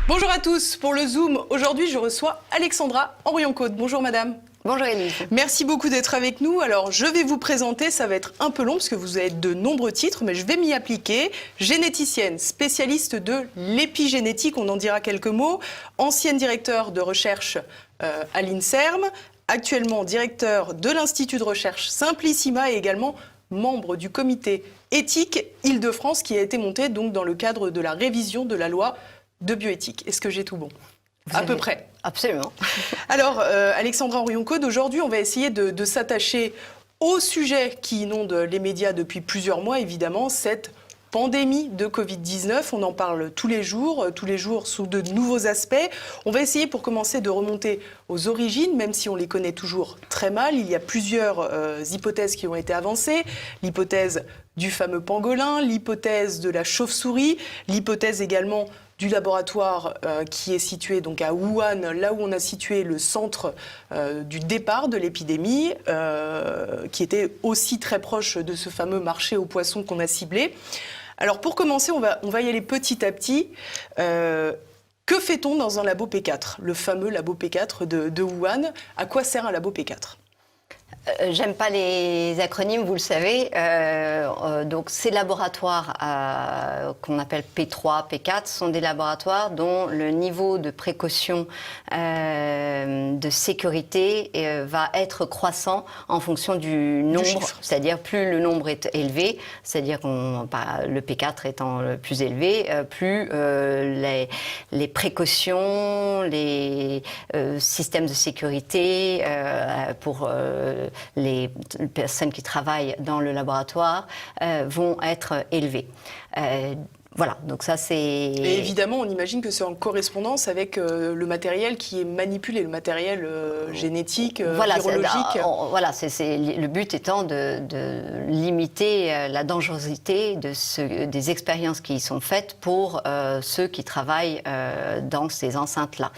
Bonjour à tous. Pour le Zoom, aujourd'hui, je reçois Alexandra Henrion-Côte. Bonjour madame. Bonjour Élise. Merci beaucoup d'être avec nous. Alors, je vais vous présenter, ça va être un peu long parce que vous avez de nombreux titres, mais je vais m'y appliquer. Généticienne, spécialiste de l'épigénétique, on en dira quelques mots. Ancienne directeure de recherche à l'INSERM, actuellement directeur de l'Institut de recherche Simplissima et également membre du comité éthique Île-de-France qui a été monté donc dans le cadre de la révision de la loi de bioéthique. Est-ce que j'ai tout bon ? À peu près. Absolument. Alors, Alexandra Henrion-Côte, aujourd'hui, on va essayer de s'attacher au sujet qui inonde les médias depuis plusieurs mois, évidemment, cette pandémie de Covid-19. On en parle tous les jours sous de nouveaux aspects. On va essayer, pour commencer, de remonter aux origines, même si on les connaît toujours très mal. Il y a plusieurs hypothèses qui ont été avancées. L'hypothèse du fameux pangolin, l'hypothèse de la chauve-souris, l'hypothèse également du laboratoire qui est situé donc à Wuhan, là où on a situé le centre du départ de l'épidémie, qui était aussi très proche de ce fameux marché aux poissons qu'on a ciblé. Alors pour commencer, on va y aller petit à petit. Que fait-on dans un labo P4, le fameux labo P4 de Wuhan? À quoi sert un labo P4? J'aime pas les acronymes, vous le savez. Donc ces laboratoires qu'on appelle P3, P4 sont des laboratoires dont le niveau de précaution, de sécurité va être croissant en fonction du nombre. C'est-à-dire plus le nombre est élevé, c'est-à-dire le P4 étant le plus élevé, plus les précautions, les systèmes de sécurité pour les personnes qui travaillent dans le laboratoire vont être élevées. Voilà, donc ça c'est... Et évidemment, on imagine que c'est en correspondance avec le matériel qui est manipulé, le matériel génétique, virologique. Voilà, le but étant de limiter la dangerosité des expériences qui y sont faites pour ceux qui travaillent dans ces enceintes-là.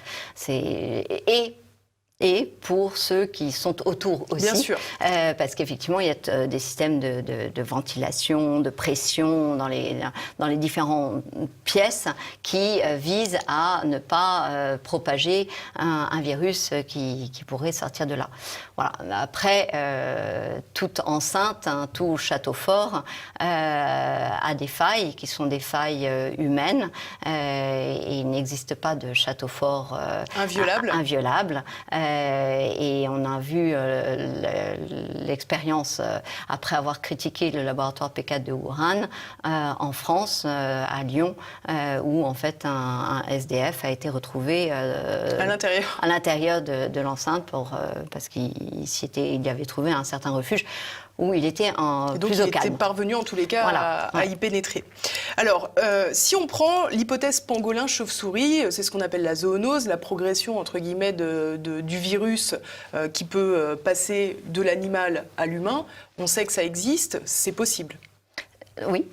Et pour ceux qui sont autour aussi. Bien sûr. Parce qu'effectivement, il y a des systèmes de ventilation, de pression dans les différentes pièces qui visent à ne pas propager un virus qui pourrait sortir de là. Voilà. Après, toute enceinte, tout château fort a des failles qui sont des failles humaines. Et il n'existe pas de château fort inviolable. Et on a vu l'expérience, après avoir critiqué le laboratoire P4 de Wuhan, en France, à Lyon, où en fait un SDF a été retrouvé à l'intérieur de l'enceinte parce qu'il y avait trouvé un certain refuge où il était plus au calme. Il était parvenu en tous les cas à y pénétrer. Alors, si on prend l'hypothèse pangolin-chauve-souris, c'est ce qu'on appelle la zoonose, la progression entre guillemets du virus qui peut passer de l'animal à l'humain, on sait que ça existe, c'est possible. Oui,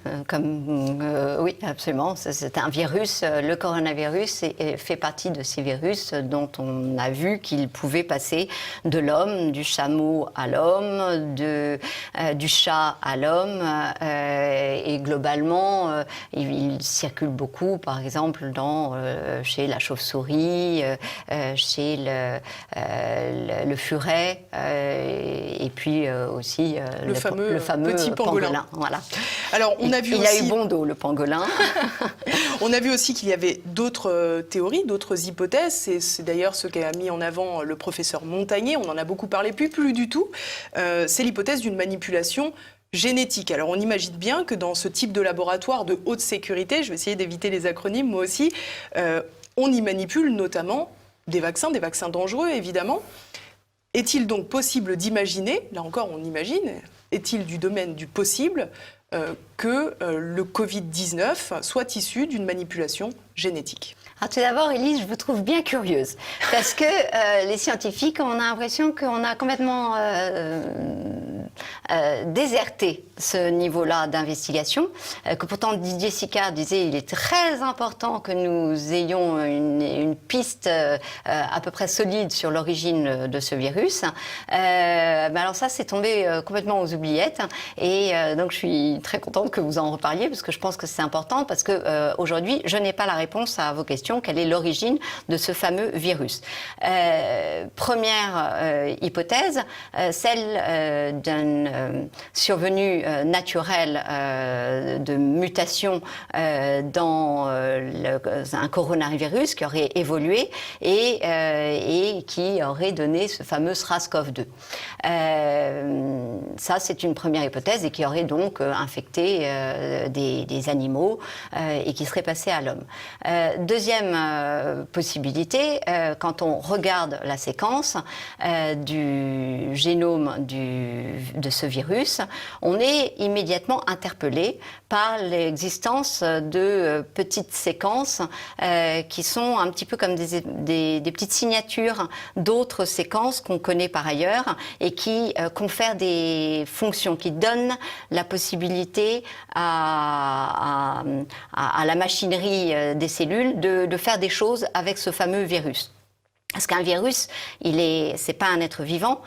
oui, absolument. C'est un virus. Le coronavirus fait partie de ces virus dont on a vu qu'il pouvait passer de l'homme, du chameau à l'homme, du chat à l'homme. Et globalement, il circule beaucoup, par exemple, chez la chauve-souris, chez le furet, et puis aussi le fameux petit pangolin. Voilà. Alors, il a eu bon dos, le pangolin. On a vu aussi qu'il y avait d'autres théories, d'autres hypothèses. C'est d'ailleurs ce qu'a mis en avant le professeur Montagnier. On en a beaucoup parlé, puis plus du tout. C'est l'hypothèse d'une manipulation génétique. Alors, on imagine bien que dans ce type de laboratoire de haute sécurité, je vais essayer d'éviter les acronymes, moi aussi, on y manipule notamment des vaccins dangereux, évidemment. Est-il donc possible d'imaginer, là encore on imagine, est-il du domaine du possible que le Covid-19 soit issu d'une manipulation génétique? Alors tout d'abord, Élise, je vous trouve bien curieuse. Parce que les scientifiques, on a l'impression qu'on a complètement déserté ce niveau-là d'investigation. Que pourtant Didier Sicard disait qu'il est très important que nous ayons une piste à peu près solide sur l'origine de ce virus. Mais alors ça, c'est tombé complètement aux oubliettes. Et donc je suis très contente que vous en reparliez parce que je pense que c'est important parce que aujourd'hui, je n'ai pas la réponse à vos questions. question, quelle est l'origine de ce fameux virus. Première hypothèse, celle d'une survenue naturelle de mutation dans un coronavirus qui aurait évolué et qui aurait donné ce fameux SRAS-CoV-2. Ça, c'est une première hypothèse et qui aurait donc infecté des animaux et qui serait passé à l'homme. Deuxième possibilité, quand on regarde la séquence du génome de ce virus, on est immédiatement interpellé par l'existence de petites séquences qui sont un petit peu comme des petites signatures d'autres séquences qu'on connaît par ailleurs et qui confèrent des fonctions, qui donnent la possibilité à la machinerie des cellules de faire des choses avec ce fameux virus. Parce qu'un virus, c'est pas un être vivant.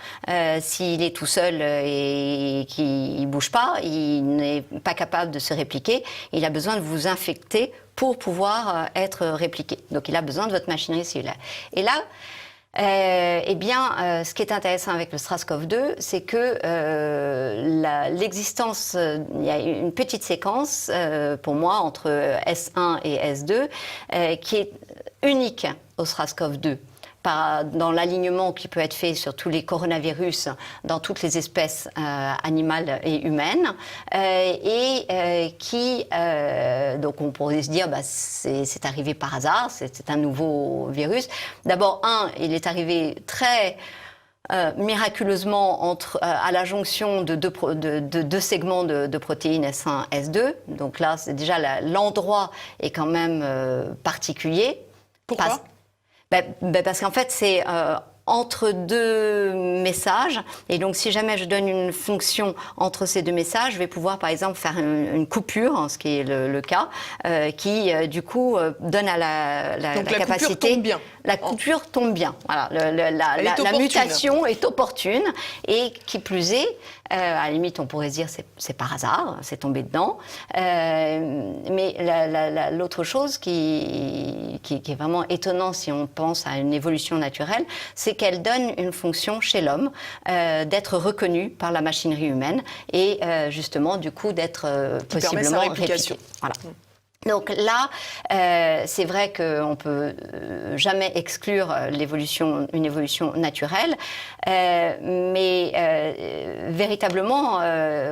S'il est tout seul et qu'il bouge pas, il n'est pas capable de se répliquer. Il a besoin de vous infecter pour pouvoir être répliqué. Donc, il a besoin de votre machinerie cellulaire. Et là, ce qui est intéressant avec le SRAS-CoV-2, c'est que l'existence, il y a une petite séquence, pour moi, entre S1 et S2, qui est unique au SRAS-CoV-2. Dans l'alignement qui peut être fait sur tous les coronavirus dans toutes les espèces animales et humaines donc on pourrait se dire c'est arrivé par hasard, c'est un nouveau virus. D'abord, il est arrivé très miraculeusement à la jonction de deux segments de protéines S1 S2. Donc là, c'est déjà l'endroit est quand même particulier. Pourquoi ? Parce qu'en fait, c'est entre deux messages. Et donc, si jamais je donne une fonction entre ces deux messages, je vais pouvoir, par exemple, faire une coupure, ce qui est le cas, qui, du coup, donne à la capacité... Donc, la coupure tombe bien. La coupure tombe bien. Voilà, la mutation est opportune. Et qui plus est, à la limite, on pourrait se dire c'est par hasard, c'est tombé dedans. Mais l'autre chose qui est vraiment étonnant si on pense à une évolution naturelle, c'est qu'elle donne une fonction chez l'homme d'être reconnu par la machinerie humaine et justement, du coup, d'être possiblement répliqué. Voilà. Donc là, c'est vrai qu'on ne peut jamais exclure une évolution naturelle, mais véritablement,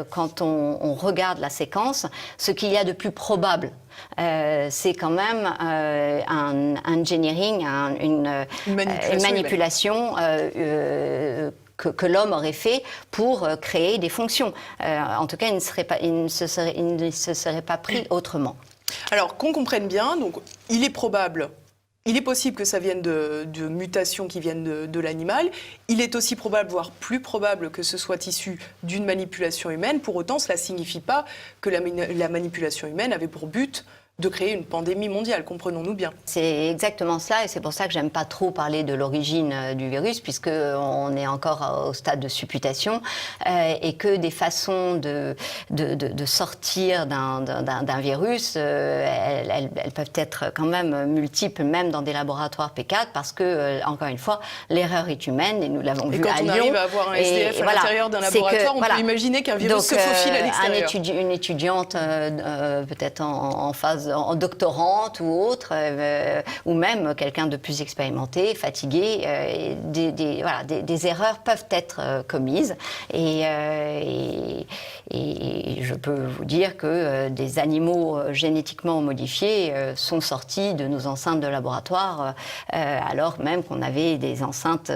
quand on regarde la séquence, ce qu'il y a de plus probable, c'est quand même un engineering, une manipulation que l'homme aurait fait pour créer des fonctions. En tout cas, il ne se serait pas pris autrement. Alors, qu'on comprenne bien, donc, il est possible que ça vienne de mutations qui viennent de l'animal. Il est aussi probable, voire plus probable, que ce soit issu d'une manipulation humaine. Pour autant, cela ne signifie pas que la manipulation humaine avait pour but de créer une pandémie mondiale, comprenons-nous bien. C'est exactement cela, et c'est pour ça que j'aime pas trop parler de l'origine du virus, puisqu'on est encore au stade de supputation, et que des façons de sortir d'un virus, elles peuvent être quand même multiples, même dans des laboratoires P4, parce que, encore une fois, l'erreur est humaine, et nous l'avons vu à Lyon. Et quand on arrive à avoir un SDF à l'intérieur d'un laboratoire, on peut imaginer qu'un virus se faufile à l'extérieur. Une étudiante, peut-être en phase en doctorante ou autre, ou même quelqu'un de plus expérimenté, fatigué, des erreurs peuvent être commises. Et je peux vous dire que des animaux génétiquement modifiés sont sortis de nos enceintes de laboratoire, alors même qu'on avait des enceintes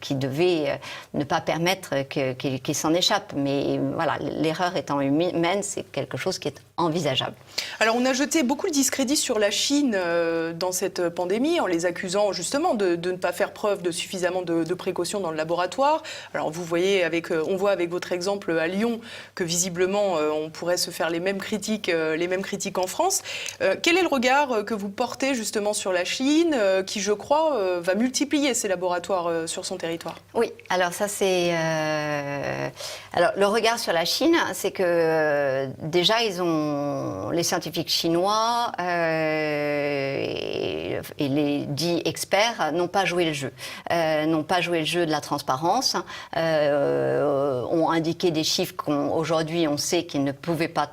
qui devaient ne pas permettre qu'ils s'en échappent. Mais voilà, l'erreur étant humaine, c'est quelque chose qui est envisageable. Alors, on a jeté beaucoup de discrédit sur la Chine dans cette pandémie, en les accusant justement de ne pas faire preuve de suffisamment de précautions dans le laboratoire. Alors, vous voyez on voit avec votre exemple à Lyon que visiblement on pourrait se faire les mêmes critiques en France. Quel est le regard que vous portez justement sur la Chine, qui, je crois, va multiplier ses laboratoires sur son territoire? Oui, alors ça c'est... Alors le regard sur la Chine, c'est que déjà les scientifiques chinois et les dits experts n'ont pas joué le jeu. N'ont pas joué le jeu de la transparence, ont indiqué des chiffres qu'aujourd'hui on sait qu'ils ne pouvaient pas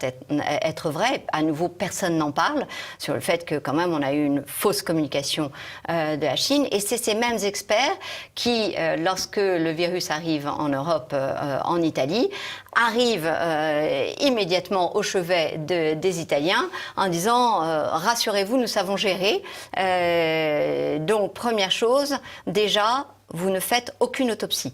être vrais. À nouveau, personne n'en parle sur le fait que quand même on a eu une fausse communication de la Chine. Et c'est ces mêmes experts qui, lorsque le virus arrive en Europe, en Italie, arrivent immédiatement au chevet des Italiens en disant rassurez-vous, nous savons gérer. Donc première chose, déjà, vous ne faites aucune autopsie.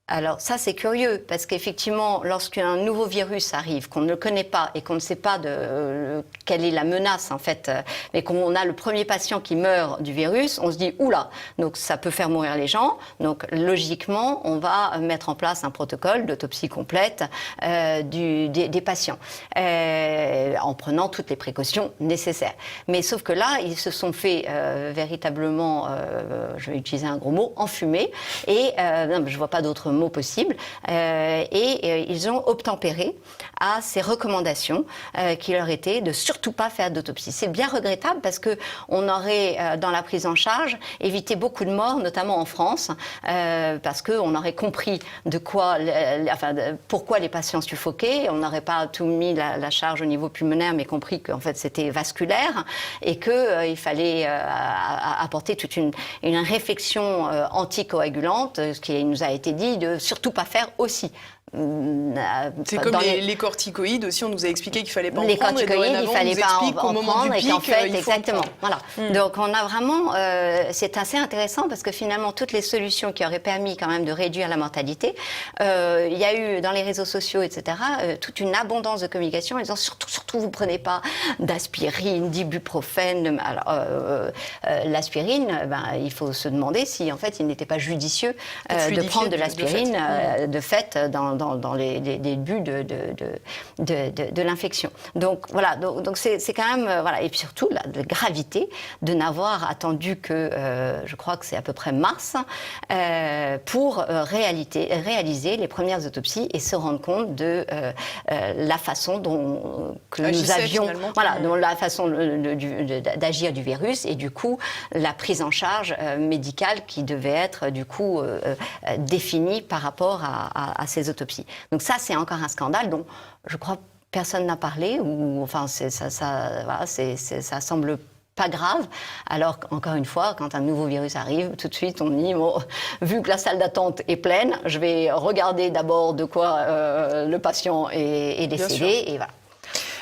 Alors ça c'est curieux parce qu'effectivement lorsqu'un nouveau virus arrive qu'on ne connaît pas et qu'on ne sait pas quelle est la menace en fait, mais qu'on a le premier patient qui meurt du virus, on se dit oula, donc ça peut faire mourir les gens, donc logiquement on va mettre en place un protocole d'autopsie complète des patients en prenant toutes les précautions nécessaires. Mais sauf que là ils se sont fait véritablement, je vais utiliser un gros mot, enfumer et non, je vois pas d'autre mot possible, et ils ont obtempéré à ces recommandations qui leur étaient de surtout pas faire d'autopsie. C'est bien regrettable parce que on aurait, dans la prise en charge, évité beaucoup de morts, notamment en France, parce qu'on aurait compris pourquoi les patients suffoquaient, on n'aurait pas tout mis la charge au niveau pulmonaire, mais compris qu'en fait c'était vasculaire et qu'il fallait apporter toute une réflexion anticoagulante, ce qui nous a été dit de surtout pas faire aussi. C'est comme les corticoïdes aussi, on nous a expliqué qu'il fallait pas en les prendre. Les corticoïdes, il fallait pas en prendre pic, et qu'en fait, exactement. Voilà. Donc on a vraiment, c'est assez intéressant parce que finalement toutes les solutions qui auraient permis quand même de réduire la mortalité, il y a eu dans les réseaux sociaux, etc., toute une abondance de communication en disant surtout vous prenez pas d'aspirine, d'ibuprofène. Alors l'aspirine, il faut se demander si en fait il n'était pas judicieux de prendre de l'aspirine de fait dans les buts de l'infection. Donc voilà, donc c'est quand même voilà, et puis surtout la gravité de n'avoir attendu que je crois que c'est à peu près mars pour réaliser les premières autopsies et se rendre compte de la façon dont nous avions, voilà, dont la façon d'agir du virus et du coup la prise en charge médicale qui devait être du coup définie par rapport à ces autopsies. Donc ça, c'est encore un scandale dont je crois personne n'a parlé, ou enfin ça semble pas grave, alors qu'encore une fois, quand un nouveau virus arrive, tout de suite on dit, bon, vu que la salle d'attente est pleine, je vais regarder d'abord de quoi le patient est décédé, et voilà.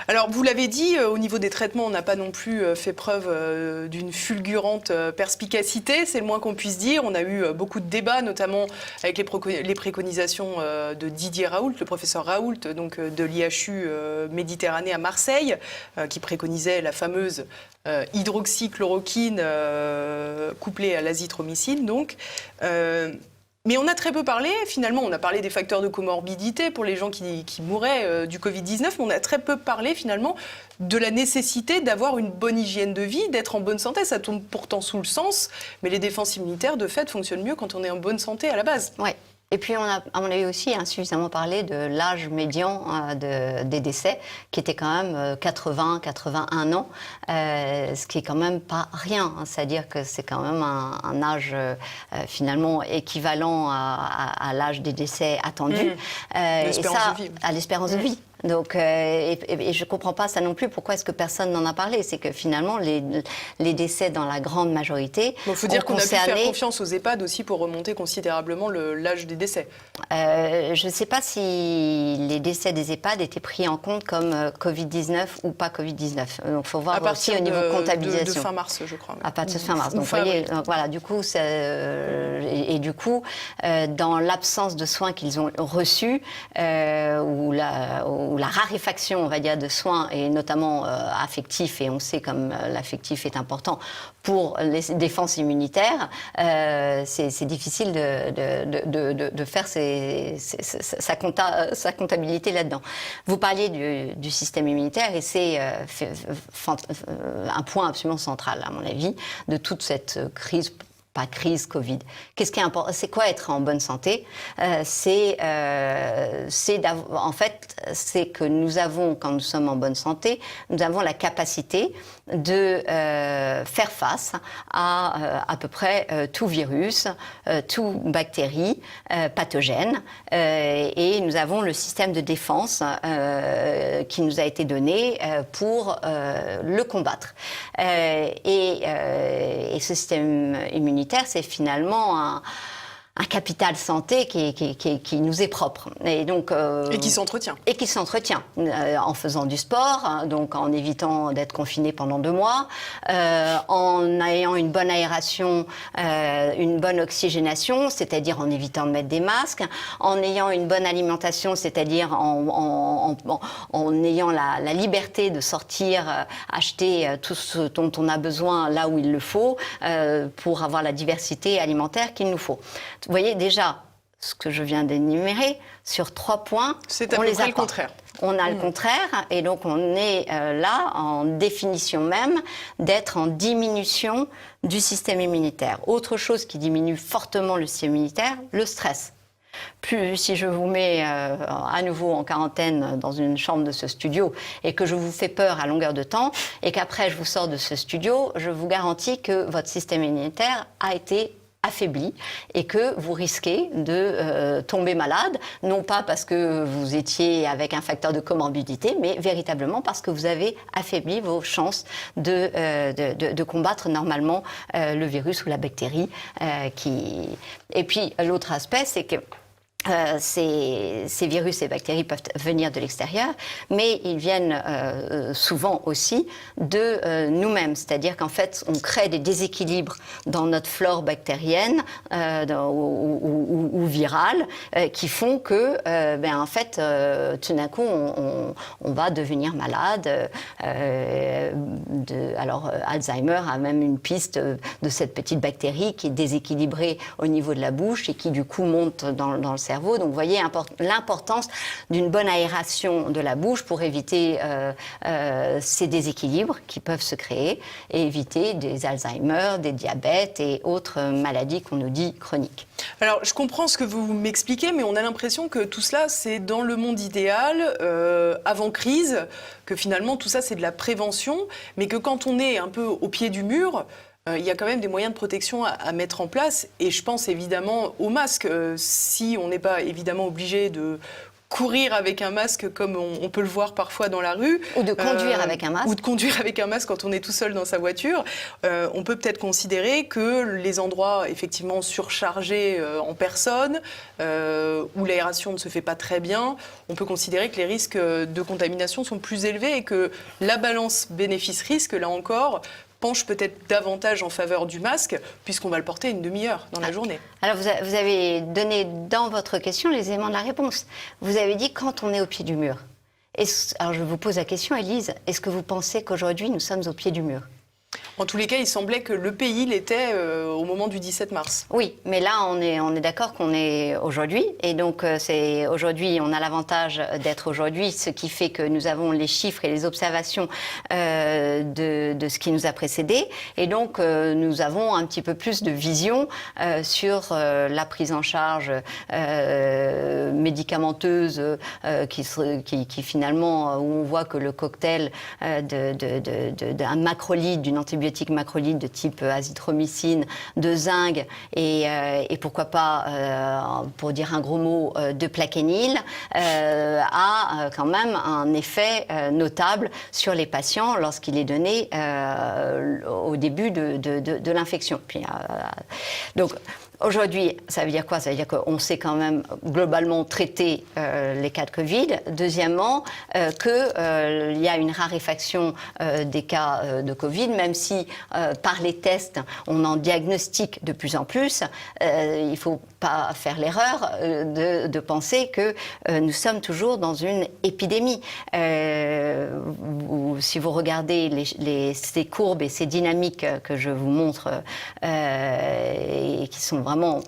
Alors, vous l'avez dit, au niveau des traitements, on n'a pas non plus fait preuve d'une fulgurante perspicacité, c'est le moins qu'on puisse dire. On a eu beaucoup de débats, notamment avec les préconisations de Didier Raoult, le professeur Raoult, donc de l'IHU Méditerranée à Marseille, qui préconisait la fameuse hydroxychloroquine couplée à l'azithromycine, donc. Mais on a très peu parlé, finalement, on a parlé des facteurs de comorbidité pour les gens qui mouraient du Covid-19, mais on a très peu parlé finalement de la nécessité d'avoir une bonne hygiène de vie, d'être en bonne santé. Ça tombe pourtant sous le sens, mais les défenses immunitaires, de fait, fonctionnent mieux quand on est en bonne santé à la base. Ouais. Et puis on a eu aussi insuffisamment parlé de l'âge médian des décès, qui était quand même 80-81 ans, ce qui est quand même pas rien. C'est-à-dire que c'est quand même un âge finalement équivalent à l'âge des décès attendus. L'espérance de vie. À l'espérance de vie. Donc, et je ne comprends pas ça non plus. Pourquoi est-ce que personne n'en a parlé? C'est que finalement, les décès dans la grande majorité il faut dire qu'on a pu faire confiance aux EHPAD aussi pour remonter considérablement l'âge des décès. Je ne sais pas si les décès des EHPAD étaient pris en compte comme Covid-19 ou pas Covid-19. Donc, il faut voir aussi au niveau comptabilisation. De fin mars, je crois. À partir de fin mars. Donc, vous voyez, voilà, du coup, et du coup, dans l'absence de soins qu'ils ont reçus, ou ou la raréfaction, on va dire, de soins, et notamment affectifs, et on sait comme l'affectif est important pour les défenses immunitaires, c'est difficile de faire sa comptabilité là-dedans. Vous parliez du système immunitaire, et c'est un point absolument central, à mon avis, de toute cette crise. Pas crise Covid. Qu'est-ce qui est important? C'est quoi être en bonne santé? En fait, c'est que nous avons, quand nous sommes en bonne santé, nous avons la capacité de faire face à peu près tout virus, tout bactérie pathogène, et nous avons le système de défense qui nous a été donné pour le combattre. Et ce système immunitaire, c'est finalement un capital santé qui nous est propre. Et donc, et qui s'entretient. Et qui s'entretient en faisant du sport, hein, donc en évitant d'être confiné pendant 2 mois, en ayant une bonne aération, une bonne oxygénation, c'est-à-dire en évitant de mettre des masques, en ayant une bonne alimentation, c'est-à-dire en ayant la liberté de sortir, acheter tout ce dont on a besoin là où il le faut, pour avoir la diversité alimentaire qu'il nous faut. Vous voyez déjà ce que je viens d'énumérer, sur 3 points, c'est à peu près le contraire. On a le contraire, et donc on est là en définition même d'être en diminution du système immunitaire. Autre chose qui diminue fortement le système immunitaire, le stress. Plus, si je vous mets à nouveau en quarantaine dans une chambre de ce studio et que je vous fais peur à longueur de temps et qu'après je vous sors de ce studio, je vous garantis que votre système immunitaire a été affaibli et que vous risquez de tomber malade, non pas parce que vous étiez avec un facteur de comorbidité, mais véritablement parce que vous avez affaibli vos chances de combattre normalement le virus ou la bactérie. Et puis l'autre aspect, c'est que ces virus et bactéries peuvent venir de l'extérieur, mais ils viennent souvent aussi de nous-mêmes. C'est-à-dire qu'en fait, on crée des déséquilibres dans notre flore bactérienne ou virale qui font que, en fait, tout d'un coup, on va devenir malade. Alors, Alzheimer a même une piste de cette petite bactérie qui est déséquilibrée au niveau de la bouche et qui, du coup, monte dans le cerveau. Donc, vous voyez l'importance d'une bonne aération de la bouche pour éviter ces déséquilibres qui peuvent se créer et éviter des Alzheimer, des diabètes et autres maladies qu'on nous dit chroniques. Alors, je comprends ce que vous m'expliquez, mais on a l'impression que tout cela, c'est dans le monde idéal, avant crise, que finalement, tout ça, c'est de la prévention, mais que quand on est un peu au pied du mur, il y a quand même des moyens de protection à mettre en place. Et je pense évidemment au masque. Si on n'est pas évidemment obligé de courir avec un masque comme on peut le voir parfois dans la rue. Ou de conduire avec un masque. Ou de conduire avec un masque quand on est tout seul dans sa voiture. On peut peut-être considérer que les endroits effectivement surchargés en personnes, où l'aération ne se fait pas très bien, on peut considérer que les risques de contamination sont plus élevés et que la balance bénéfice-risque, là encore, penche peut-être davantage en faveur du masque, puisqu'on va le porter une demi-heure dans la journée. Alors, vous avez donné dans votre question les éléments de la réponse. Vous avez dit quand on est au pied du mur. Alors, je vous pose la question, Élise, est-ce que vous pensez qu'aujourd'hui, nous sommes au pied du mur ? En tous les cas, il semblait que le pays l'était au moment du 17 mars. Oui, mais là, on est d'accord qu'on est aujourd'hui. Et donc, aujourd'hui, on a l'avantage d'être aujourd'hui, ce qui fait que nous avons les chiffres et les observations de ce qui nous a précédé. Et donc, nous avons un petit peu plus de vision sur la prise en charge médicamenteuse qui finalement, où on voit que le cocktail d'un macrolide, d'une antibiotique macrolide de type azithromycine, de zinc et pourquoi pas, pour dire un gros mot, de plaquenil, a quand même un effet notable sur les patients lorsqu'il est donné au début de l'infection. Donc, aujourd'hui, ça veut dire quoi? Ça veut dire qu'on sait quand même globalement traiter les cas de Covid. Deuxièmement, qu'il y a une raréfaction des cas de Covid, même si par les tests, on en diagnostique de plus en plus. Il faut pas faire l'erreur de penser que nous sommes toujours dans une épidémie. Si vous regardez ces courbes et ces dynamiques que je vous montre et qui sont vraiment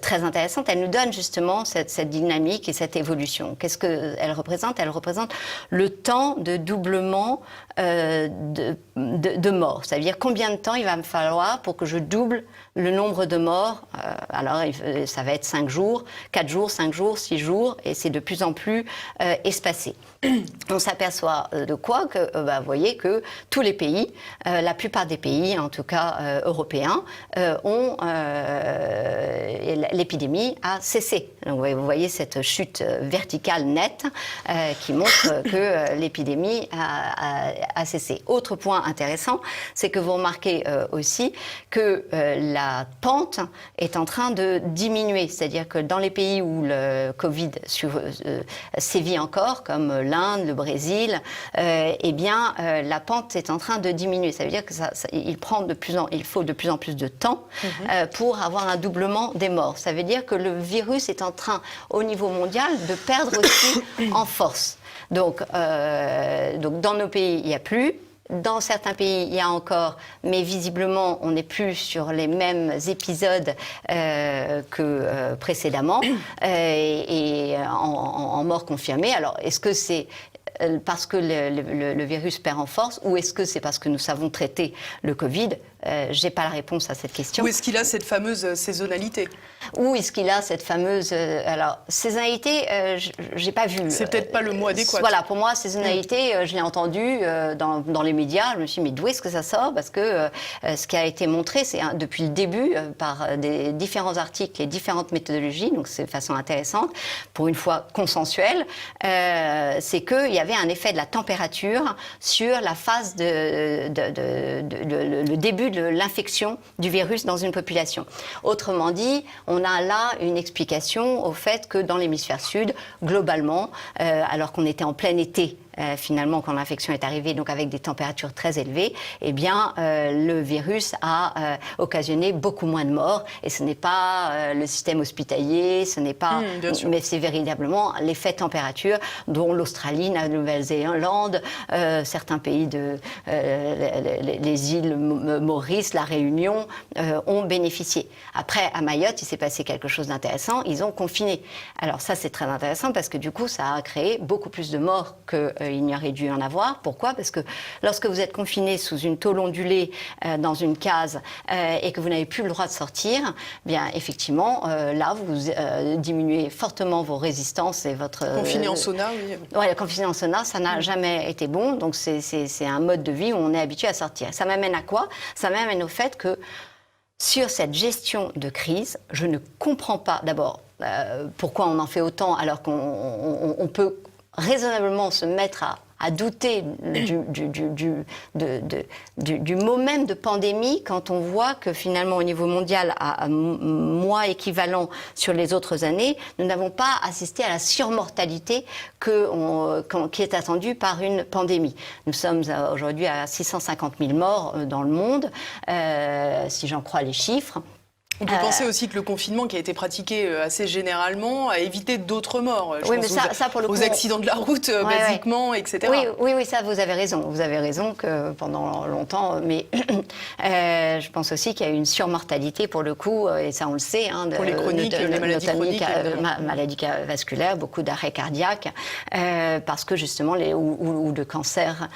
très intéressantes, elles nous donnent justement cette dynamique et cette évolution. Qu'est-ce qu'elles représentent? Elles représentent le temps de doublement de morts. C'est-à-dire combien de temps il va me falloir pour que je double le nombre de morts. Alors ça va être 5 jours, 4 jours, 5 jours, 6 jours, et c'est de plus en plus espacé. On s'aperçoit de quoi que, vous voyez que tous les pays, la plupart des pays, en tout cas européens, ont l'épidémie a cessé. Donc vous voyez cette chute verticale nette qui montre que l'épidémie a cessé. Autre point intéressant, c'est que vous remarquez aussi que la pente est en train de diminuer. C'est-à-dire que dans les pays où le Covid sévit encore, comme l'Inde, le Brésil, eh bien, la pente est en train de diminuer. Ça veut dire qu'il faut de plus en plus de temps pour avoir un doublement des morts. Ça veut dire que le virus est en train, au niveau mondial, de perdre aussi en force. Donc dans nos pays, il n'y a plus. Dans certains pays, il y a encore, mais visiblement, on n'est plus sur les mêmes épisodes que précédemment, et en mort confirmée. Alors, est-ce que c'est parce que le virus perd en force, ou est-ce que c'est parce que nous savons traiter le Covid? Je n'ai pas la réponse à cette question. Ou est-ce qu'il a cette fameuse saisonnalité? Ou est-ce qu'il a cette fameuse... alors, saisonnalité, je n'ai pas vu. C'est peut-être pas le mot adéquat. Voilà, pour moi, saisonnalité, je l'ai entendu dans les médias. Je me suis dit, mais d'où est-ce que ça sort? Parce que ce qui a été montré, c'est depuis le début, par des différents articles et différentes méthodologies, donc c'est de façon intéressante, pour une fois consensuelle, c'est qu'il y avait un effet de la température sur la phase le début de l'infection du virus dans une population. Autrement dit, on a là une explication au fait que dans l'hémisphère sud, globalement, alors qu'on était en plein été, finalement, quand l'infection est arrivée, donc avec des températures très élevées, eh bien, le virus a occasionné beaucoup moins de morts. Et ce n'est pas le système hospitalier, ce n'est pas... mais c'est véritablement l'effet température dont l'Australie, la Nouvelle-Zélande, certains pays les îles Maurice, la Réunion, ont bénéficié. Après, à Mayotte, il s'est passé quelque chose d'intéressant. Ils ont confiné. Alors ça, c'est très intéressant parce que du coup, ça a créé beaucoup plus de morts qu'il n'y aurait dû en avoir. Pourquoi? Parce que lorsque vous êtes confiné sous une tôle ondulée dans une case et que vous n'avez plus le droit de sortir, bien effectivement, là, vous diminuez fortement vos résistances et votre... Confiné en sauna, oui. Oui, confiné en sauna, ça n'a jamais été bon. Donc c'est un mode de vie où on est habitué à sortir. Ça m'amène à quoi? Ça m'amène au fait que sur cette gestion de crise, je ne comprends pas d'abord pourquoi on en fait autant alors qu'on peut raisonnablement se mettre à douter du mot même de pandémie quand on voit que finalement au niveau mondial, à mois équivalent sur les autres années, nous n'avons pas assisté à la surmortalité qui est attendue par une pandémie. Nous sommes aujourd'hui à 650 000 morts dans le monde, si j'en crois les chiffres. On peut penser aussi que le confinement qui a été pratiqué assez généralement a évité d'autres morts. Je pense ça, pour le coup, aux accidents de la route, basiquement, etc. Oui, ça, vous avez raison. Vous avez raison que pendant longtemps, mais je pense aussi qu'il y a eu une surmortalité pour le coup, et ça on le sait. Pour les chroniques, les maladies chroniques. Maladies vasculaires, beaucoup d'arrêts cardiaques, parce que justement, ou de cancer,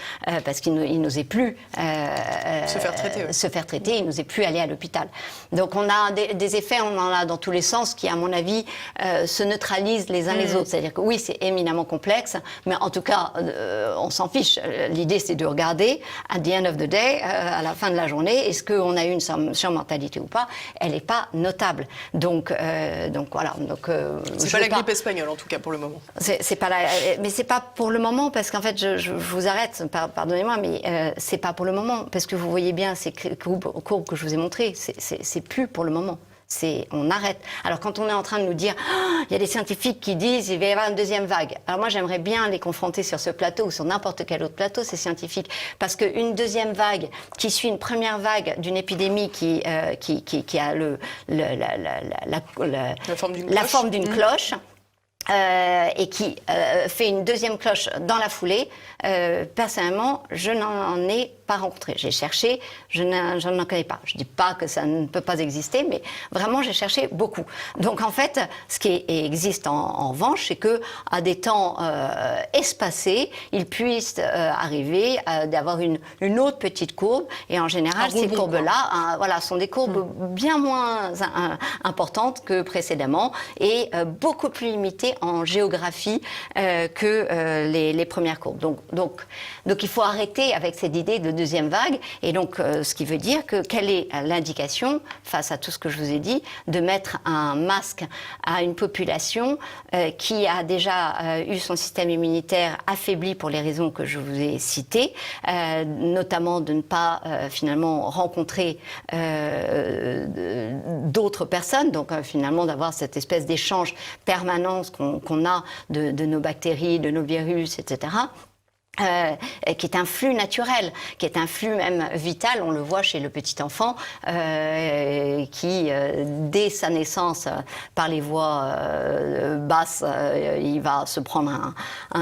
parce qu'il n'osait plus se faire traiter. Il n'osait plus aller à l'hôpital. Donc on a des effets, on en a dans tous les sens qui, à mon avis, se neutralisent les uns les autres. C'est-à-dire que oui, c'est éminemment complexe, mais en tout cas, on s'en fiche. L'idée, c'est de regarder, at the end of the day, à la fin de la journée, est-ce qu'on a eu une surmortalité ou pas? Elle n'est pas notable. Donc voilà. C'est pas la grippe espagnole, en tout cas, pour le moment. Mais c'est pas pour le moment, parce qu'en fait, je vous arrête, pardonnez-moi, mais c'est pas pour le moment, parce que vous voyez bien ces courbes que je vous ai montrées, c'est plus pour le moment. On arrête. Alors quand on est en train de nous dire, il y a des scientifiques qui disent qu'il va y avoir une deuxième vague. Alors moi j'aimerais bien les confronter sur ce plateau ou sur n'importe quel autre plateau, ces scientifiques, parce qu'une deuxième vague qui suit une première vague d'une épidémie qui a la forme d'une cloche. Et qui fait une deuxième cloche dans la foulée, personnellement, je n'en ai pas rencontré. J'ai cherché, je n'en connais pas. Je ne dis pas que ça ne peut pas exister, mais vraiment, j'ai cherché beaucoup. Donc, en fait, ce qui existe en revanche, c'est qu'à des temps espacés, il puisse arriver d'avoir une autre petite courbe. Et en général, ces courbes-là sont des courbes bien moins importantes que précédemment et beaucoup plus limitées en géographie que les premières courbes. Donc, il faut arrêter avec cette idée de deuxième vague. Et donc, ce qui veut dire que quelle est l'indication, face à tout ce que je vous ai dit, de mettre un masque à une population qui a déjà eu son système immunitaire affaibli pour les raisons que je vous ai citées, notamment de ne pas finalement rencontrer d'autres personnes, donc finalement d'avoir cette espèce d'échange permanent qu'on a de nos bactéries, de nos virus, etc., qui est un flux naturel, qui est un flux même vital. On le voit chez le petit enfant qui, dès sa naissance, par les voies basses, il va se prendre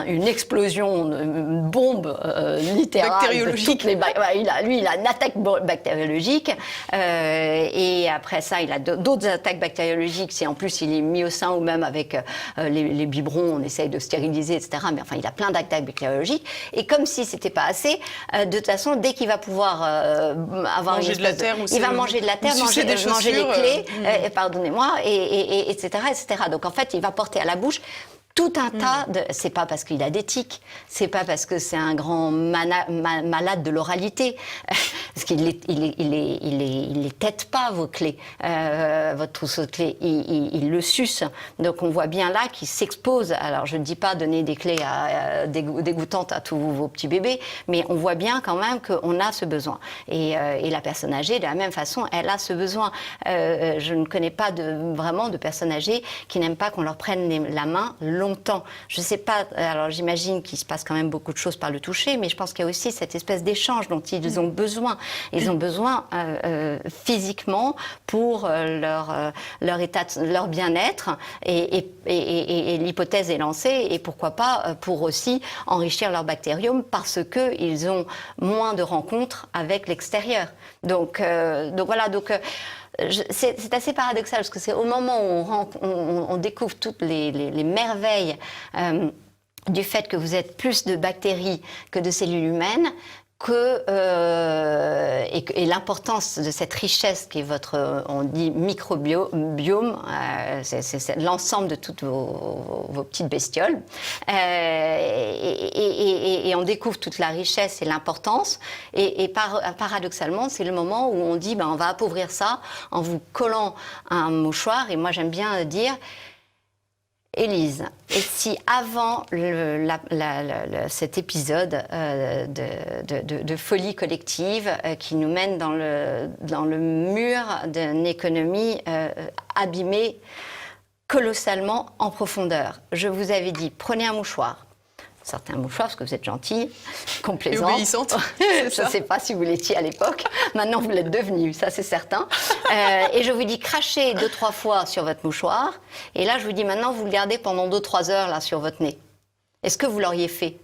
une explosion, une bombe littérale. Bactériologique. Il a une attaque bactériologique. Et après ça, il a d'autres attaques bactériologiques. Si en plus il est mis au sein ou même avec les biberons, on essaye de stériliser, etc. Mais enfin, il a plein d'attaques bactériologiques. Et comme si c'était pas assez, de toute façon, dès qu'il va pouvoir avoir manger de la terre, il va manger de la terre, manger les clés, pardonnez-moi, et etc., etc. Donc en fait, il va porter à la bouche tout un tas de... C'est pas parce qu'il a des tics, c'est pas parce que c'est un grand malade de l'oralité, parce qu'il les tête pas, vos clés, votre trousseau de clés, il le suce. Donc on voit bien là qu'il s'expose. Alors je ne dis pas donner des clés dégoûtantes à tous vos petits bébés, mais on voit bien quand même qu'on a ce besoin. Et la personne âgée, de la même façon, elle a ce besoin. Je ne connais pas vraiment de personnes âgées qui n'aiment pas qu'on leur prenne la main longtemps. Je ne sais pas, alors j'imagine qu'il se passe quand même beaucoup de choses par le toucher, mais je pense qu'il y a aussi cette espèce d'échange dont ils ont besoin. Ils ont besoin physiquement pour leur état, leur bien-être, et l'hypothèse est lancée, et pourquoi pas pour aussi enrichir leur bactériome parce qu'ils ont moins de rencontres avec l'extérieur. Donc voilà, c'est assez paradoxal parce que c'est au moment où on découvre toutes les merveilles du fait que vous êtes plus de bactéries que de cellules humaines et l'importance de cette richesse qui est votre, on dit microbiome, c'est l'ensemble de toutes vos petites bestioles, et on découvre toute la richesse et l'importance, et paradoxalement, c'est le moment où on dit, on va appauvrir ça en vous collant un mouchoir, et moi j'aime bien dire, Élise, et si avant cet épisode de folie collective qui nous mène dans le mur d'une économie abîmée colossalement en profondeur, je vous avais dit, prenez un mouchoir. Certains mouchoirs, parce que vous êtes gentille, complaisante. Et obéissante. Je ne sais pas si vous l'étiez à l'époque. Maintenant, vous l'êtes devenue, ça c'est certain. Et je vous dis, crachez 2-3 fois sur votre mouchoir. Et là, je vous dis, maintenant, vous le gardez pendant 2-3 heures là, sur votre nez. Est-ce que vous l'auriez fait ?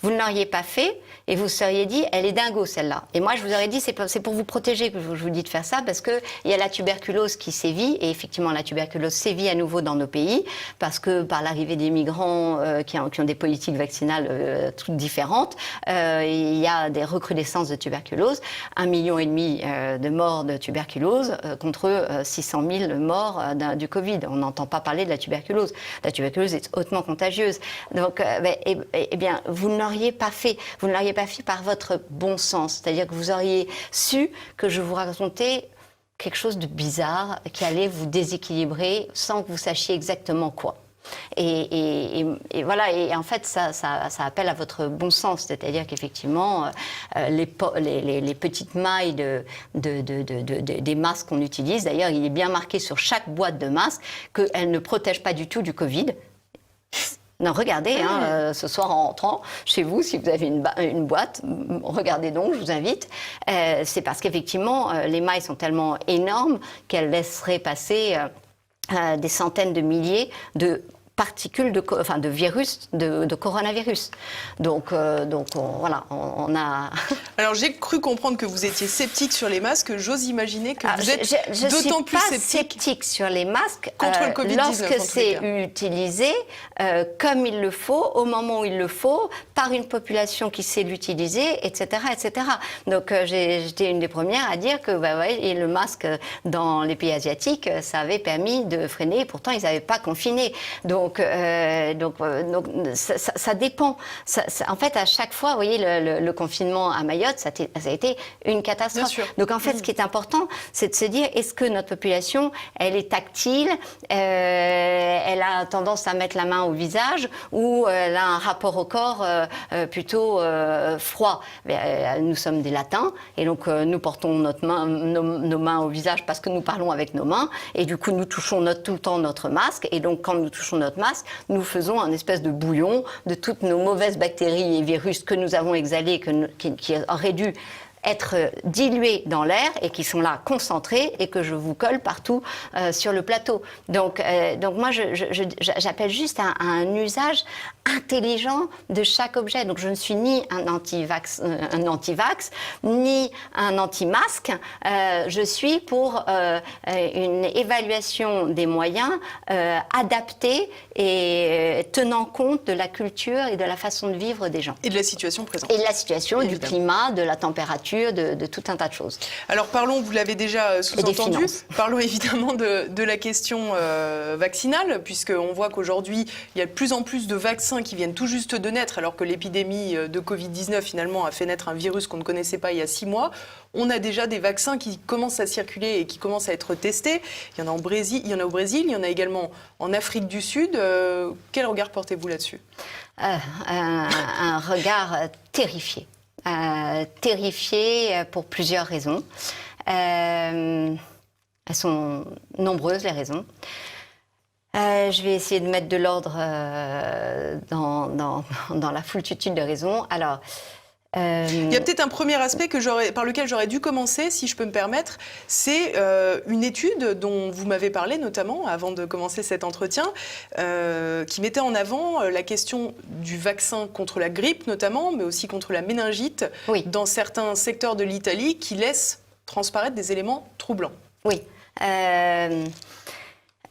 Vous ne l'auriez pas fait et vous seriez dit, elle est dingo celle-là. Et moi, je vous aurais dit, c'est pour vous protéger que je vous dis de faire ça, parce qu'il y a la tuberculose qui sévit, et effectivement, la tuberculose sévit à nouveau dans nos pays, parce que par l'arrivée des migrants qui ont des politiques vaccinales toutes différentes, il y a des recrudescences de tuberculose, 1,5 million de morts de tuberculose contre 600 000 morts du Covid. On n'entend pas parler de la tuberculose. La tuberculose est hautement contagieuse. Donc, eh bien, vous ne l'auriez pas fait. Vous ne l'auriez pas fait par votre bon sens. C'est-à-dire que vous auriez su que je vous racontais quelque chose de bizarre qui allait vous déséquilibrer sans que vous sachiez exactement quoi. Et voilà, et en fait, ça appelle à votre bon sens, c'est-à-dire qu'effectivement, les petites mailles des masques qu'on utilise, d'ailleurs, il est bien marqué sur chaque boîte de masque qu'elles ne protègent pas du tout du Covid. Non, regardez, ce soir en rentrant chez vous, si vous avez une boîte, regardez donc, je vous invite. C'est parce qu'effectivement, les mailles sont tellement énormes qu'elles laisseraient passer des centaines de milliers de particules de virus, de coronavirus. Donc voilà, on a... Alors j'ai cru comprendre que vous étiez sceptique sur les masques. J'ose imaginer que vous êtes d'autant plus sceptique. Je ne suis pas sceptique sur les masques contre le Covid-19 lorsque c'est utilisé comme il le faut, au moment où il le faut, par une population qui sait l'utiliser, etc., etc. Donc j'étais une des premières à dire que et le masque dans les pays asiatiques, ça avait permis de freiner. Pourtant, ils n'avaient pas confiné. Donc ça dépend. En fait, à chaque fois, vous voyez, le confinement à Mayotte, ça a été une catastrophe. Donc en fait, ce qui est important, c'est de se dire, est-ce que notre population, elle est tactile, elle a tendance à mettre la main au visage, ou elle a un rapport au corps plutôt froid. Nous sommes des latins, et donc nous portons nos mains au visage parce que nous parlons avec nos mains, et du coup nous touchons tout le temps notre masque, et donc quand nous touchons notre masque, nous faisons un espèce de bouillon de toutes nos mauvaises bactéries et virus que nous avons exhalés, qui auraient dû être dilués dans l'air et qui sont là concentrés et que je vous colle partout sur le plateau. Donc moi, j'appelle juste un usage intelligent de chaque objet. Donc je ne suis ni un anti-vax, ni un anti-masque. Je suis pour une évaluation des moyens adaptés et tenant compte de la culture et de la façon de vivre des gens. Et de la situation présente. Et de la situation, évidemment. Du climat, de la température, de tout un tas de choses. Alors parlons, vous l'avez déjà sous-entendu, parlons évidemment de la question vaccinale, puisqu'on voit qu'aujourd'hui, il y a de plus en plus de vaccins qui viennent tout juste de naître, alors que l'épidémie de Covid-19 finalement a fait naître un virus qu'on ne connaissait pas il y a 6 mois. On a déjà des vaccins qui commencent à circuler et qui commencent à être testés. Il y en a au Brésil, il y en a également en Afrique du Sud. Quel regard portez-vous là-dessus ? Un regard terrifié. Terrifié pour plusieurs raisons. Elles sont nombreuses, les raisons. Je vais essayer de mettre de l'ordre dans la foultitude de raisons. Alors, il y a peut-être un premier aspect par lequel j'aurais dû commencer, si je peux me permettre. C'est une étude dont vous m'avez parlé, notamment, avant de commencer cet entretien, qui mettait en avant la question du vaccin contre la grippe, notamment, mais aussi contre la méningite, dans certains secteurs de l'Italie, qui laissent transparaître des éléments troublants. Oui.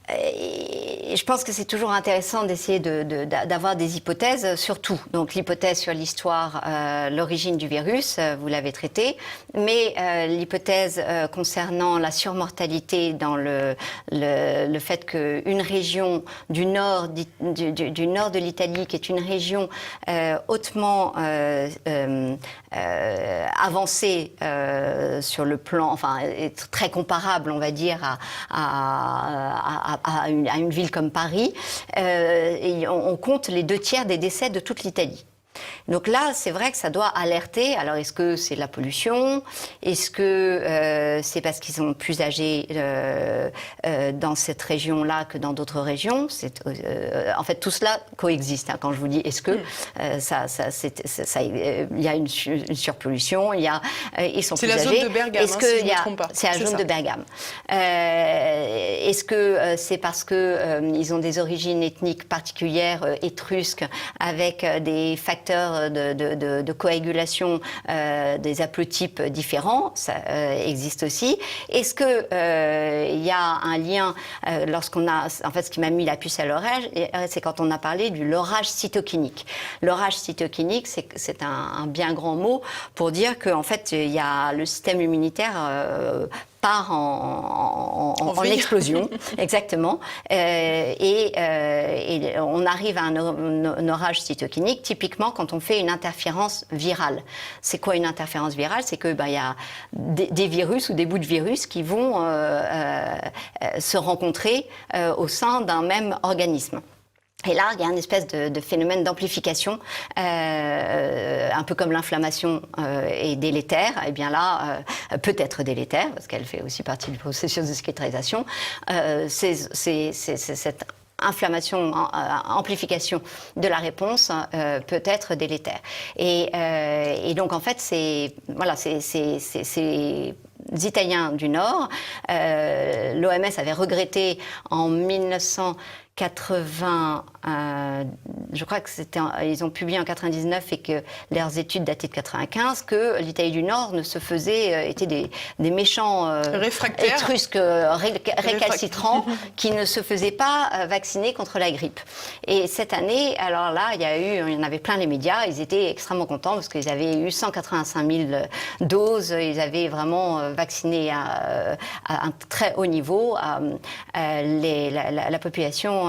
Et je pense que c'est toujours intéressant d'essayer d'avoir des hypothèses sur tout. Donc l'hypothèse sur l'histoire, l'origine du virus, vous l'avez traité, mais l'hypothèse concernant la surmortalité dans le fait qu'une région du nord de l'Italie, qui est une région hautement avancée sur le plan, enfin est très comparable, on va dire, à une ville comme Paris, et on compte les 2/3 des décès de toute l'Italie. Donc là, c'est vrai que ça doit alerter. Alors, est-ce que c'est la pollution? Est-ce que c'est parce qu'ils sont plus âgés dans cette région-là que dans d'autres régions? En fait, tout cela coexiste. Quand je vous dis est-ce que, il y a une surpollution, ils sont plus âgés. C'est la zone de Bergame, si je ne me trompe pas. C'est la zone de Bergame. Est-ce que c'est parce qu'ils ont des origines ethniques particulières, étrusques, avec des facteurs de coagulation des haplotypes différents, ça existe aussi. Est-ce que il y a un lien lorsqu'on a, en fait, ce qui m'a mis la puce à l'oreille, c'est quand on a parlé du lorage cytokinique. Lorage cytokinique, c'est un bien grand mot pour dire qu'en fait, il y a le système immunitaire part en explosion, exactement, et on arrive à un orage cytokinique, typiquement quand on fait une interférence virale. C'est quoi une interférence virale? C'est que y a des virus ou des bouts de virus qui vont se rencontrer au sein d'un même organisme. Et là, il y a une espèce de phénomène d'amplification, un peu comme l'inflammation est délétère. Et bien là, peut être délétère, parce qu'elle fait aussi partie du processus de cicatrisation. C'est cette inflammation, amplification de la réponse peut être délétère. Et donc, en fait, c'est Italiens du Nord. L'OMS avait regretté en 1980, je crois que ils ont publié en 99 et que leurs études dataient de 95, que l'Italie du Nord ne se faisait, étaient des méchants étrusques récalcitrants qui ne se faisaient pas vacciner contre la grippe. Et cette année, alors là, il y en avait plein les médias, ils étaient extrêmement contents parce qu'ils avaient eu 185 000 doses, ils avaient vraiment vacciné à un très haut niveau la population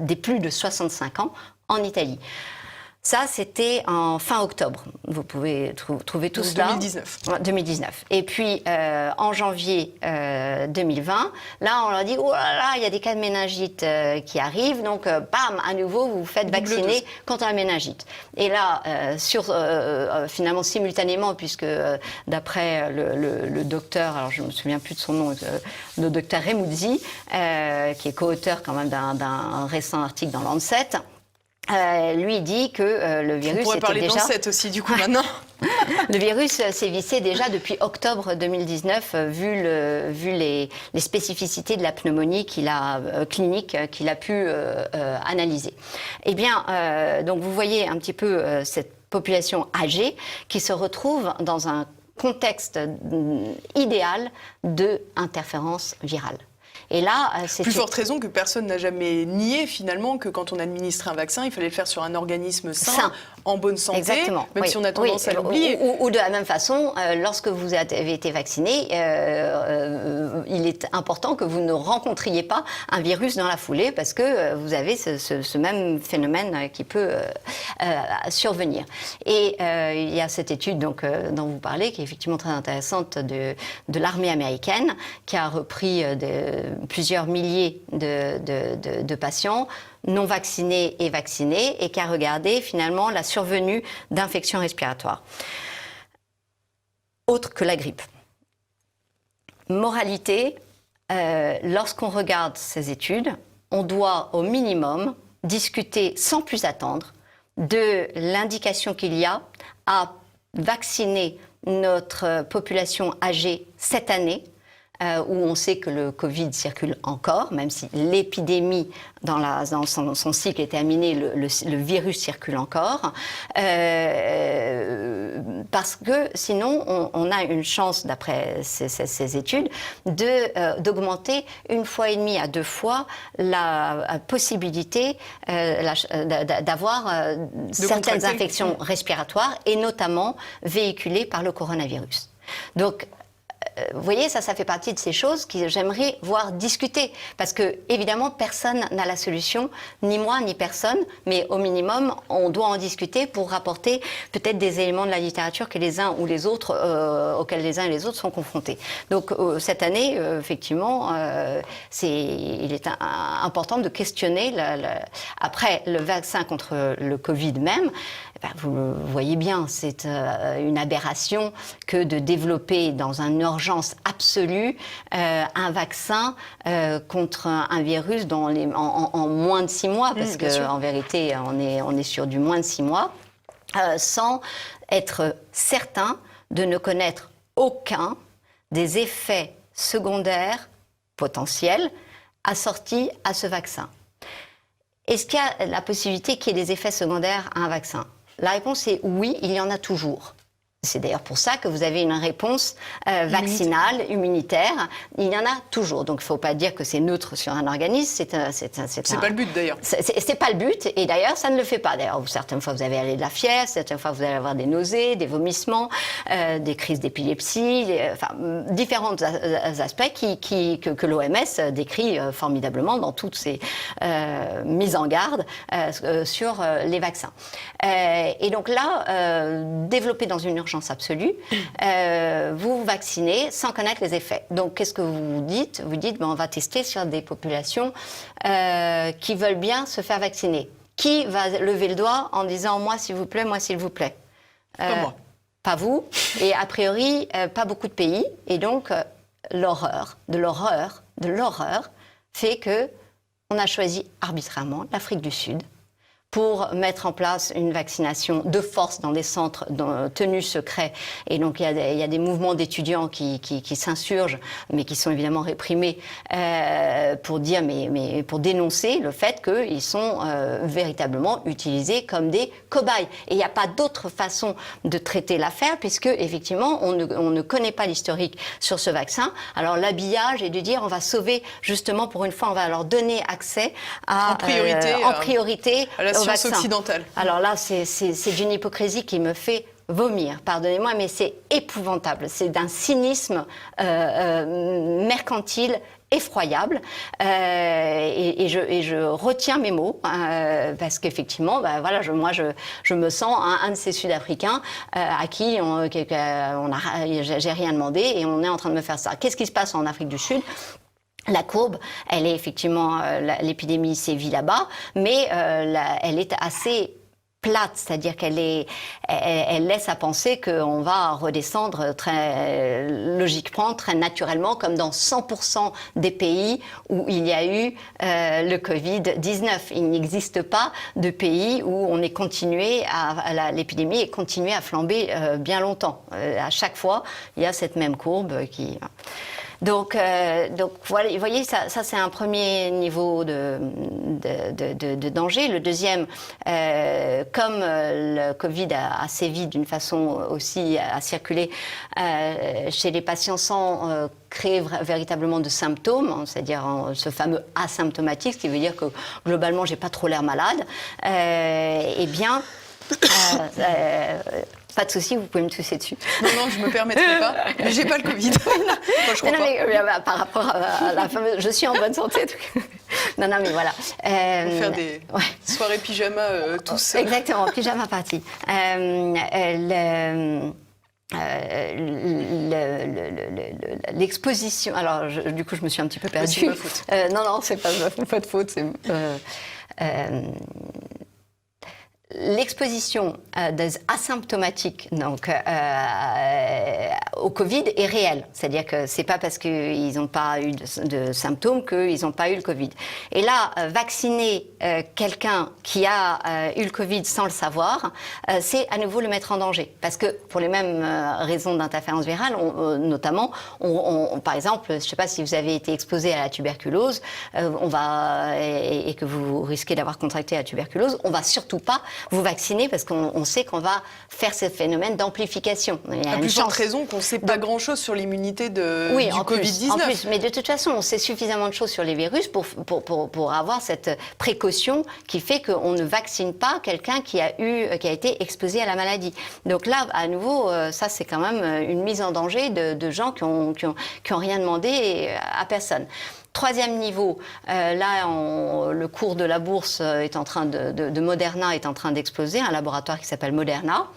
des plus de 65 ans en Italie. Ça, c'était en fin octobre. Vous pouvez trouver tout cela. 2019. 2019. Et puis, en janvier 2020, là, on leur dit, oh là là, il y a des cas de méningite qui arrivent. Donc, bam, à nouveau, vous vous faites vacciner contre la méningite. Et là, finalement, simultanément, puisque d'après le docteur, alors je ne me souviens plus de son nom, le docteur Remuzzi, qui est co-auteur quand même d'un récent article dans Lancet, lui dit que le virus on pourrait était parler déjà... d'Ancet aussi, du coup, maintenant. Le virus sévissait déjà depuis octobre 2019, vu les spécificités de la pneumonie clinique qu'il a pu analyser. Eh bien, donc vous voyez un petit peu cette population âgée qui se retrouve dans un contexte idéal d'interférence virale. Et là, c'est plus forte raison que personne n'a jamais nié finalement que quand on administrait un vaccin, il fallait le faire sur un organisme sain. En bonne santé, exactement, même si on a tendance à l'oublier. Ou de la même façon, lorsque vous avez été vacciné, il est important que vous ne rencontriez pas un virus dans la foulée parce que vous avez ce même phénomène qui peut survenir. Et il y a cette étude donc, dont vous parlez, qui est effectivement très intéressante, de l'armée américaine, qui a repris plusieurs milliers de patients non vaccinés et vaccinés, et qui a regardé finalement la survenue d'infections respiratoires autres que la grippe. Moralité, lorsqu'on regarde ces études, on doit au minimum discuter sans plus attendre de l'indication qu'il y a à vacciner notre population âgée cette année, où on sait que le Covid circule encore, même si l'épidémie dans son cycle est terminé, le virus circule encore, parce que sinon on a une chance, d'après ces études, d'augmenter 1,5 à 2 fois la possibilité d'avoir certaines infections respiratoires, et notamment véhiculées par le coronavirus. Donc, vous voyez, ça fait partie de ces choses que j'aimerais voir discuter. Parce que, évidemment, personne n'a la solution, ni moi, ni personne. Mais au minimum, on doit en discuter pour rapporter peut-être des éléments de la littérature que les uns ou les autres, auxquels les uns et les autres sont confrontés. Donc, cette année, effectivement, il est important de questionner. Après, le vaccin contre le Covid même, vous le voyez bien, c'est une aberration que de développer dans une urgence absolue un vaccin contre un virus en moins de 6 mois, parce qu'en vérité, on est sur du moins de 6 mois, sans être certain de ne connaître aucun des effets secondaires potentiels assortis à ce vaccin. Est-ce qu'il y a la possibilité qu'il y ait des effets secondaires à un vaccin ? La réponse est oui, il y en a toujours. C'est d'ailleurs pour ça que vous avez une réponse vaccinale, immunitaire. Il y en a toujours. Donc, il ne faut pas dire que c'est neutre sur un organisme. C'est pas le but, d'ailleurs. C'est pas le but. Et d'ailleurs, ça ne le fait pas. D'ailleurs, certaines fois, vous avez de la fièvre. Certaines fois, vous allez avoir des nausées, des vomissements, des crises d'épilepsie. Différents aspects que l'OMS décrit formidablement dans toutes ses mises en garde sur les vaccins. Et donc là, développer dans une urgence urgence absolue, vous vous vaccinez sans connaître les effets. Donc, qu'est-ce que vous dites? Vous dites, on va tester sur des populations qui veulent bien se faire vacciner. Qui va lever le doigt en disant, moi, s'il vous plaît, moi, s'il vous plaît? Pas moi. Pas vous. Et a priori, pas beaucoup de pays. Et donc, l'horreur fait que on a choisi arbitrairement l'Afrique du Sud pour mettre en place une vaccination de force dans des centres tenus secrets. Et donc, il y a des mouvements d'étudiants qui s'insurgent, mais qui sont évidemment réprimés, pour dire, mais pour dénoncer le fait qu'ils sont véritablement utilisés comme des cobayes. Et il n'y a pas d'autre façon de traiter l'affaire, puisque, effectivement, on ne connaît pas l'historique sur ce vaccin. Alors, l'habillage est de dire, on va sauver, justement, pour une fois, on va leur donner accès en priorité à la science occidentale. Alors là, c'est d'une hypocrisie qui me fait vomir, pardonnez-moi, mais c'est épouvantable. C'est d'un cynisme mercantile effroyable, et je retiens mes mots, parce qu'effectivement, voilà, je me sens un de ces Sud-Africains à qui j'ai rien demandé et on est en train de me faire ça. Qu'est-ce qui se passe en Afrique du Sud? La courbe, elle est effectivement, l'épidémie sévit là-bas, mais elle est assez plate, c'est-à-dire elle laisse à penser qu'on va redescendre très logiquement, très naturellement, comme dans 100% des pays où il y a eu le Covid-19. Il n'existe pas de pays où on est continué l'épidémie est continuée à flamber bien longtemps. À chaque fois, il y a cette même courbe qui... Donc voilà, vous voyez, ça c'est un premier niveau de danger. Le deuxième, comme le Covid a sévi d'une façon aussi à circuler chez les patients sans créer véritablement de symptômes, c'est-à-dire ce fameux asymptomatique, ce qui veut dire que globalement j'ai pas trop l'air malade, eh bien... pas de souci, vous pouvez me tousser dessus. Non, je me permettrai pas. Mais j'ai pas le Covid. Non, je crois pas. Mais, par rapport à la fameuse, je suis en bonne santé. Non, mais voilà. On va faire des soirées pyjama tous. Exactement, pyjama party. L'exposition. Alors, du coup, je me suis un petit peu perdue. C'est ma faute. Non, c'est pas de faute. L'exposition des asymptomatiques au Covid est réelle. C'est-à-dire que c'est pas parce qu'ils n'ont pas eu de symptômes qu'ils n'ont pas eu le Covid. Et là, vacciner quelqu'un qui a eu le Covid sans le savoir, c'est à nouveau le mettre en danger. Parce que pour les mêmes raisons d'interférence virale, notamment, par exemple, je ne sais pas si vous avez été exposé à la tuberculose, et que vous risquez d'avoir contracté la tuberculose, on va surtout pas vous vacciner parce qu'on sait qu'on va faire ce phénomène d'amplification. Il y a à plus forte raison qu'on ne sait pas grand-chose sur l'immunité du Covid-19. En plus, mais de toute façon, on sait suffisamment de choses sur les virus pour avoir cette précaution qui fait qu'on ne vaccine pas quelqu'un qui a été exposé à la maladie. Donc là, à nouveau, ça c'est quand même une mise en danger de gens qui ont rien demandé à personne. Troisième niveau, là, le cours de la bourse de Moderna est en train d'exploser, un laboratoire qui s'appelle Moderna.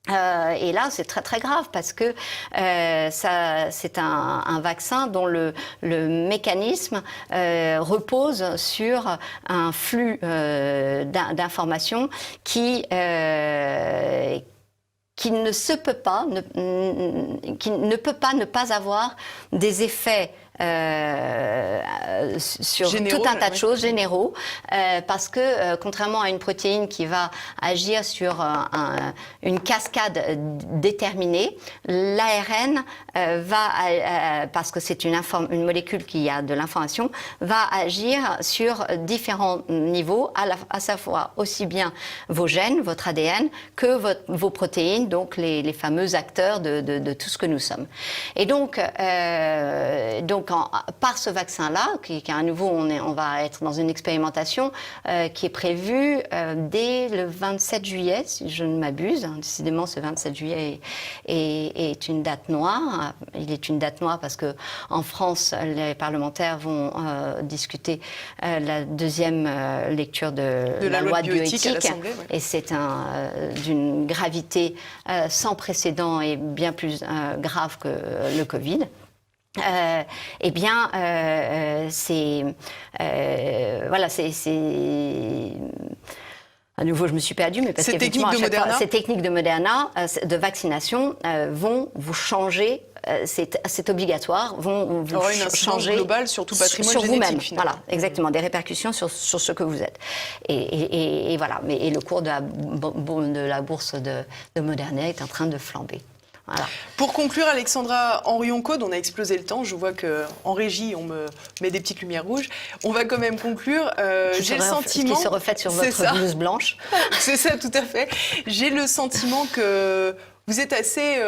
Et là, c'est très très grave parce que c'est un vaccin dont le mécanisme repose sur un flux d'informations qui ne peut pas ne pas avoir des effets sur généraux, tout un tas de choses généraux, parce que contrairement à une protéine qui va agir sur une cascade déterminée, l'ARN parce que c'est une molécule qui a de l'information, va agir sur différents niveaux, à savoir aussi bien vos gènes, votre ADN, que vos protéines, donc les fameux acteurs de tout ce que nous sommes. Et donc donc, par ce vaccin-là, qui à nouveau, on va être dans une expérimentation qui est prévue dès le 27 juillet, si je ne m'abuse. Décidément, ce 27 juillet est une date noire. Il est une date noire parce que en France, les parlementaires vont discuter la deuxième lecture de la loi de bioéthique. Et c'est d'une gravité sans précédent et bien plus grave que le Covid. Eh bien, voilà, à nouveau, je me suis perdue, mais parce qu'effectivement, ces techniques de Moderna, de vaccination, vont vous changer. C'est obligatoire, vont vous changer une incidence globale sur tout patrimoine sur génétique. Vous-même. Voilà, exactement, des répercussions sur ce que vous êtes. Et voilà, et le cours de la bourse de Moderna est en train de flamber. Voilà. Pour conclure, Alexandra Henrion-Caude, on a explosé le temps. Je vois qu'en régie, on me met des petites lumières rouges. On va quand même conclure. J'ai le sentiment... Qui se reflète sur votre blouse blanche. C'est ça, tout à fait. J'ai le sentiment que vous êtes assez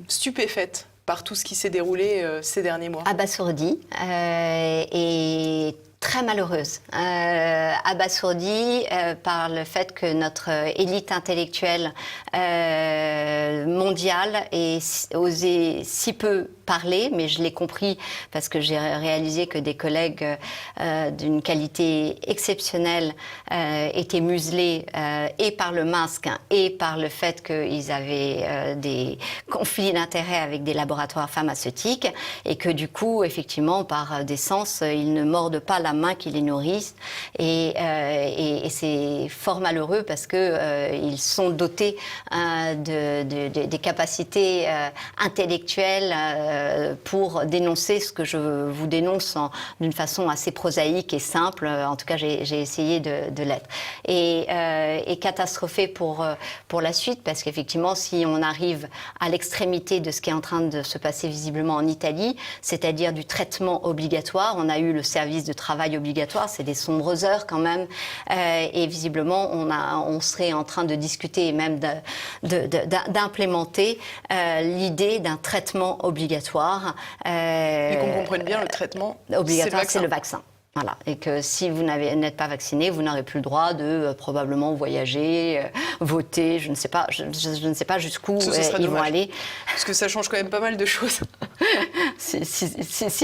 stupéfaite par tout ce qui s'est déroulé ces derniers mois. Abasourdie et très malheureuse. Abasourdie par le fait que notre élite intellectuelle mondiale ait osé si peu parler, mais je l'ai compris parce que j'ai réalisé que des collègues d'une qualité exceptionnelle étaient muselés et par le masque et par le fait qu'ils avaient des conflits d'intérêts avec des laboratoires pharmaceutiques et que du coup, effectivement, par décence, ils ne mordent pas la main qui les nourrissent et c'est fort malheureux parce que ils sont dotés des capacités intellectuelles pour dénoncer ce que je vous dénonce d'une façon assez prosaïque et simple. En tout cas, j'ai essayé de l'être. Et catastrophé pour la suite, parce qu'effectivement, si on arrive à l'extrémité de ce qui est en train de se passer visiblement en Italie, c'est-à-dire du traitement obligatoire, on a eu le service de travail obligatoire, c'est des sombres heures quand même, et visiblement, on serait en train de discuter et même d'implémenter l'idée d'un traitement obligatoire. Et qu'on comprenne bien, le traitement obligatoire, c'est le vaccin. Voilà. Et que si vous n'êtes pas vacciné, vous n'aurez plus le droit de probablement voyager, voter, je ne sais pas jusqu'où ils vont aller. Parce que ça change quand même pas mal de choses. si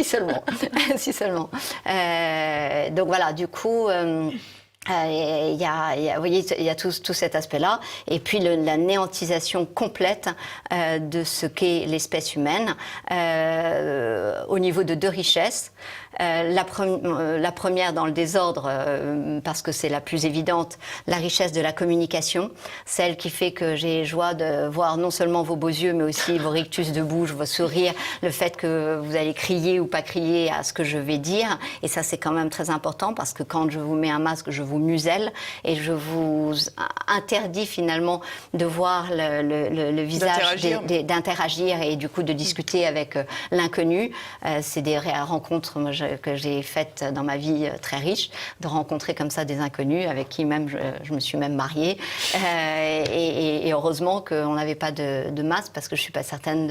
seulement. Si seulement. Donc voilà, du coup... il y a tout cet aspect-là, et puis la néantisation complète de ce qu'est l'espèce humaine au niveau de deux richesses. La première dans le désordre, parce que c'est la plus évidente, la richesse de la communication, celle qui fait que j'ai joie de voir non seulement vos beaux yeux, mais aussi vos rictus de bouche, vos sourires, le fait que vous allez crier ou pas crier à ce que je vais dire, et ça c'est quand même très important, parce que quand je vous mets un masque, je vous muselle, et je vous interdis finalement de voir le visage, d'interagir et du coup de discuter avec l'inconnu. C'est des rencontres que j'ai faites dans ma vie très riche, de rencontrer comme ça des inconnus avec qui même je me suis même mariée. Et heureusement qu'on n'avait pas de masque, parce que je suis pas certaine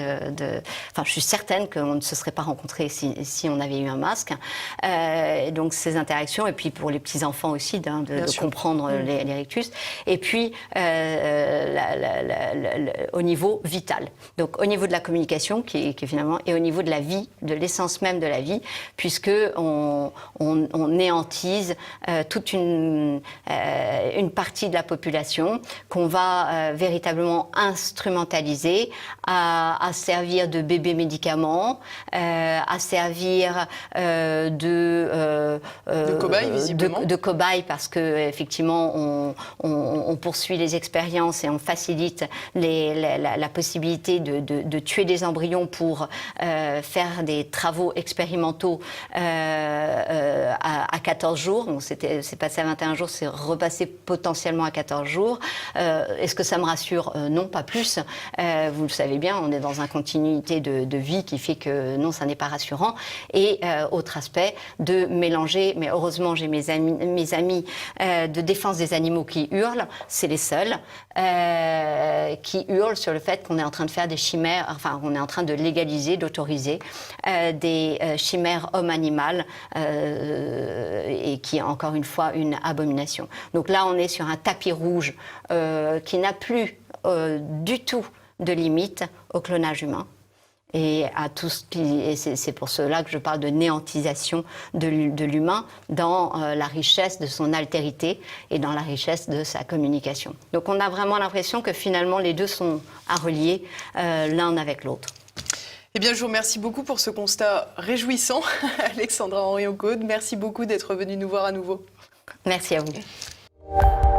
enfin, je suis certaine qu'on ne se serait pas rencontrés si on avait eu un masque. Donc ces interactions, et puis pour les petits enfants aussi, de comprendre les rictus. Et puis au niveau vital. Donc au niveau de la communication, qui finalement, et au niveau de la vie, de l'essence même de la vie, puisque on néantise toute une partie de la population qu'on va véritablement instrumentaliser à servir de bébé médicament, à servir de cobaye, visiblement. De cobaye, parce que effectivement on poursuit les expériences et on facilite la possibilité de tuer des embryons pour faire des travaux expérimentaux à 14 jours. Donc c'est passé à 21 jours, c'est repassé potentiellement à 14 jours. Est-ce que ça me rassure? Non, pas plus. Vous le savez bien, on est dans une continuité de vie qui fait que non, ça n'est pas rassurant. Et autre aspect, de mélanger, mais heureusement j'ai mes amis de défense des animaux qui hurlent, c'est les seuls, qui hurle sur le fait qu'on est en train de faire des chimères, enfin, on est en train de légaliser, d'autoriser des chimères homme-animal, et qui est encore une fois une abomination. Donc là, on est sur un tapis rouge qui n'a plus du tout de limite au clonage humain. Et à tout ce qui, et c'est pour cela que je parle de néantisation de l'humain dans la richesse de son altérité et dans la richesse de sa communication. Donc on a vraiment l'impression que finalement les deux sont à relier l'un avec l'autre. Eh bien, je vous remercie beaucoup pour ce constat réjouissant, Alexandra Henrion-Caude. Merci beaucoup d'être venue nous voir à nouveau. Merci à vous.